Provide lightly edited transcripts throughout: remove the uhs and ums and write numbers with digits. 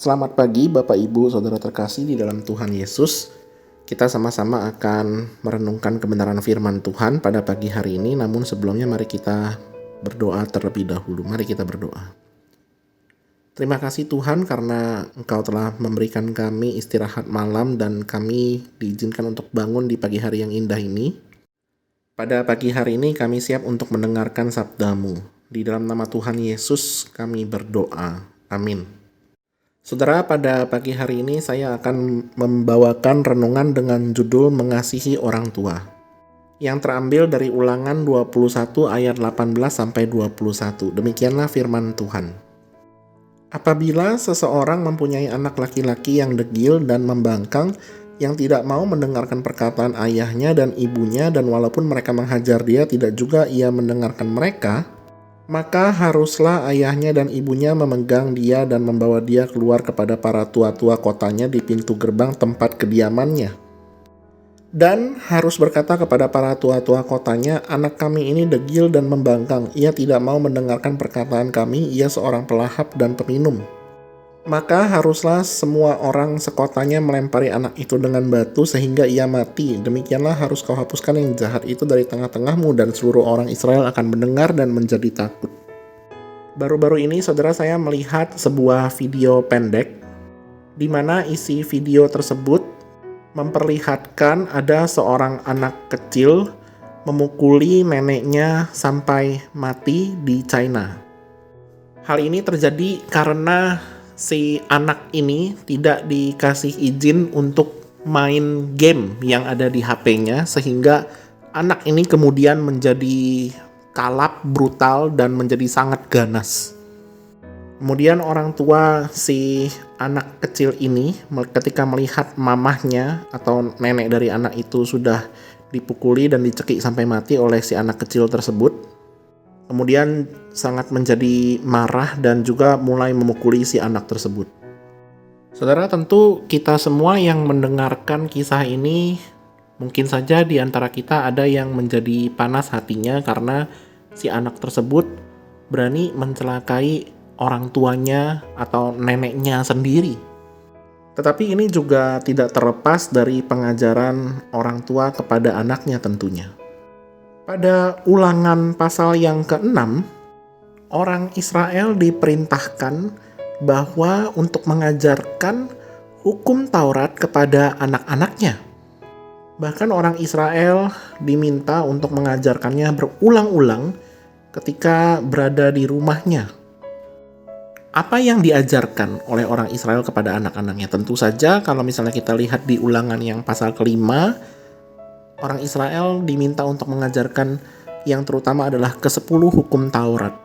Selamat pagi Bapak Ibu Saudara terkasih di dalam Tuhan Yesus. Kita sama-sama akan merenungkan kebenaran firman Tuhan pada pagi hari ini. Namun sebelumnya mari kita berdoa terlebih dahulu. Mari kita berdoa. Terima kasih Tuhan karena Engkau telah memberikan kami istirahat malam dan kami diizinkan untuk bangun di pagi hari yang indah ini. Pada pagi hari ini kami siap untuk mendengarkan sabda-Mu. Di dalam nama Tuhan Yesus kami berdoa. Amin. Saudara, pada pagi hari ini saya akan membawakan renungan dengan judul Mengasihi Orang Tua, yang terambil dari Ulangan 21 ayat 18-21. Demikianlah firman Tuhan. Apabila seseorang mempunyai anak laki-laki yang degil dan membangkang, yang tidak mau mendengarkan perkataan ayahnya dan ibunya, dan walaupun mereka menghajar dia, tidak juga ia mendengarkan mereka, maka haruslah ayahnya dan ibunya memegang dia dan membawa dia keluar kepada para tua-tua kotanya di pintu gerbang tempat kediamannya. Dan harus berkata kepada para tua-tua kotanya, anak kami ini degil dan membangkang, ia tidak mau mendengarkan perkataan kami, ia seorang pelahap dan peminum. Maka haruslah semua orang sekotanya melempari anak itu dengan batu sehingga ia mati. Demikianlah harus kau hapuskan yang jahat itu dari tengah-tengahmu, dan seluruh orang Israel akan mendengar dan menjadi takut. Baru-baru ini saudara, saya melihat sebuah video pendek di mana isi video tersebut memperlihatkan ada seorang anak kecil memukuli neneknya sampai mati di China. Hal ini terjadi karena si anak ini tidak dikasih izin untuk main game yang ada di HP-nya, sehingga anak ini kemudian menjadi kalap, brutal, dan menjadi sangat ganas. Kemudian orang tua si anak kecil ini ketika melihat mamahnya atau nenek dari anak itu sudah dipukuli dan dicekik sampai mati oleh si anak kecil tersebut, kemudian sangat menjadi marah dan juga mulai memukuli si anak tersebut. Saudara, tentu kita semua yang mendengarkan kisah ini, mungkin saja di antara kita ada yang menjadi panas hatinya karena si anak tersebut berani mencelakai orang tuanya atau neneknya sendiri. Tetapi ini juga tidak terlepas dari pengajaran orang tua kepada anaknya tentunya. Pada Ulangan pasal yang ke-6, orang Israel diperintahkan bahwa untuk mengajarkan hukum Taurat kepada anak-anaknya. Bahkan orang Israel diminta untuk mengajarkannya berulang-ulang ketika berada di rumahnya. Apa yang diajarkan oleh orang Israel kepada anak-anaknya? Tentu saja kalau misalnya kita lihat di Ulangan yang pasal ke-5, orang Israel diminta untuk mengajarkan yang terutama adalah ke-10 hukum Taurat.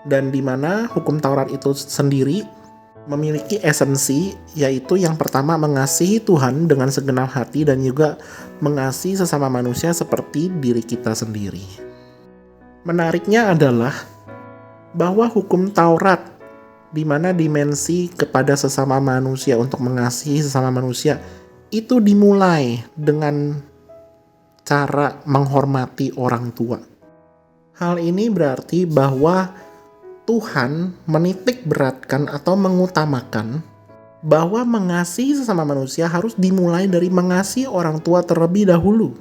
Dan di mana hukum Taurat itu sendiri memiliki esensi, yaitu yang pertama mengasihi Tuhan dengan segenap hati dan juga mengasihi sesama manusia seperti diri kita sendiri. Menariknya adalah bahwa hukum Taurat di mana dimensi kepada sesama manusia untuk mengasihi sesama manusia itu dimulai dengan cara menghormati orang tua. Hal ini berarti bahwa Tuhan menitik beratkan atau mengutamakan bahwa mengasihi sesama manusia harus dimulai dari mengasihi orang tua terlebih dahulu.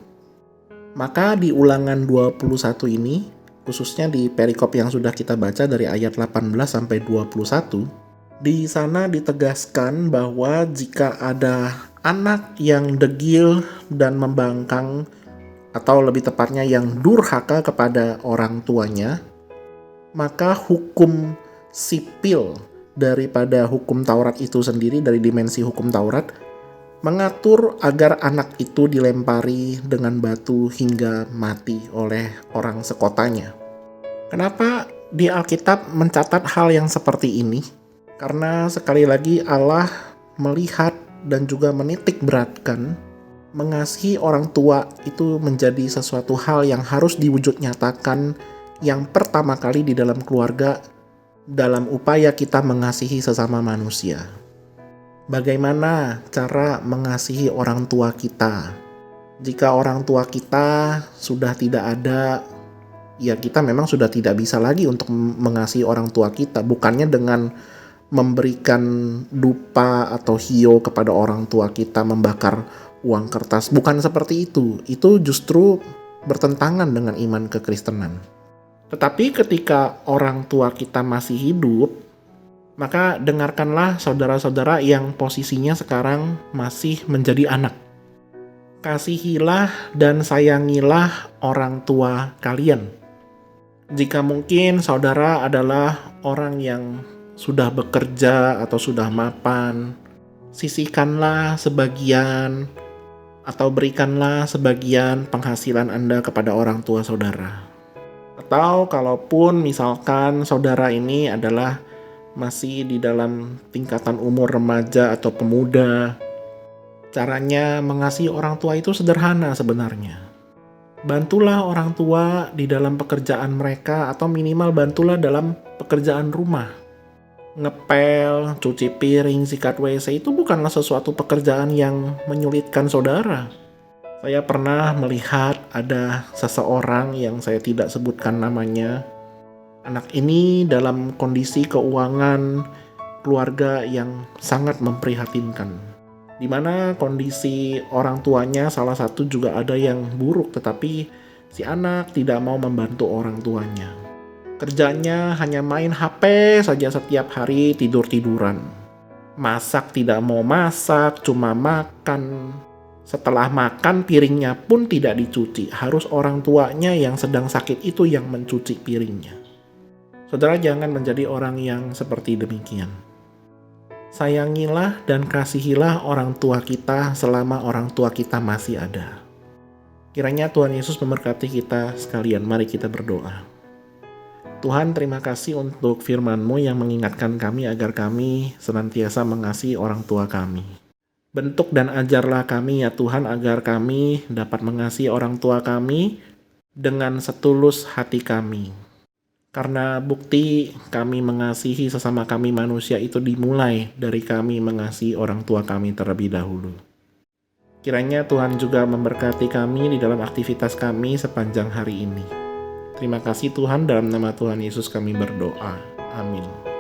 Maka di Ulangan 21 ini, khususnya di perikop yang sudah kita baca dari ayat 18-21, di sana ditegaskan bahwa jika ada anak yang degil dan membangkang, atau lebih tepatnya yang durhaka kepada orang tuanya, maka hukum sipil daripada hukum Taurat itu sendiri, dari dimensi hukum Taurat, mengatur agar anak itu dilempari dengan batu hingga mati oleh orang sekotanya. Kenapa di Alkitab mencatat hal yang seperti ini? Karena sekali lagi Allah melihat dan juga menitik beratkan mengasihi orang tua itu menjadi sesuatu hal yang harus diwujud nyatakan yang pertama kali di dalam keluarga dalam upaya kita mengasihi sesama manusia. Bagaimana cara mengasihi orang tua kita? Jika orang tua kita sudah tidak ada, ya kita memang sudah tidak bisa lagi untuk mengasihi orang tua kita. Bukannya dengan memberikan dupa atau hio kepada orang tua kita, membakar uang kertas. Bukan seperti itu. Itu justru bertentangan dengan iman kekristenan. Tetapi ketika orang tua kita masih hidup, maka dengarkanlah saudara-saudara yang posisinya sekarang masih menjadi anak. Kasihilah dan sayangilah orang tua kalian. Jika mungkin saudara adalah orang yang sudah bekerja atau sudah mapan, sisihkanlah sebagian atau berikanlah sebagian penghasilan Anda kepada orang tua saudara. Atau kalaupun misalkan saudara ini adalah masih di dalam tingkatan umur remaja atau pemuda, caranya mengasihi orang tua itu sederhana sebenarnya. Bantulah orang tua di dalam pekerjaan mereka atau minimal bantulah dalam pekerjaan rumah. Ngepel, cuci piring, sikat WC itu bukanlah sesuatu pekerjaan yang menyulitkan saudara. Saya pernah melihat ada seseorang yang saya tidak sebutkan namanya. Anak ini dalam kondisi keuangan keluarga yang sangat memprihatinkan. Di mana kondisi orang tuanya salah satu juga ada yang buruk, tetapi si anak tidak mau membantu orang tuanya. Kerjanya hanya main HP saja setiap hari, tidur-tiduran. Masak tidak mau masak, cuma makan. Setelah makan, piringnya pun tidak dicuci. Harus orang tuanya yang sedang sakit itu yang mencuci piringnya. Saudara, jangan menjadi orang yang seperti demikian. Sayangilah dan kasihilah orang tua kita selama orang tua kita masih ada. Kiranya Tuhan Yesus memberkati kita sekalian. Mari kita berdoa. Tuhan, terima kasih untuk firman-Mu yang mengingatkan kami agar kami senantiasa mengasihi orang tua kami. Bentuk dan ajarlah kami ya Tuhan agar kami dapat mengasihi orang tua kami dengan setulus hati kami. Karena bukti kami mengasihi sesama kami manusia itu dimulai dari kami mengasihi orang tua kami terlebih dahulu. Kiranya Tuhan juga memberkati kami di dalam aktivitas kami sepanjang hari ini. Terima kasih Tuhan, dalam nama Tuhan Yesus kami berdoa. Amin.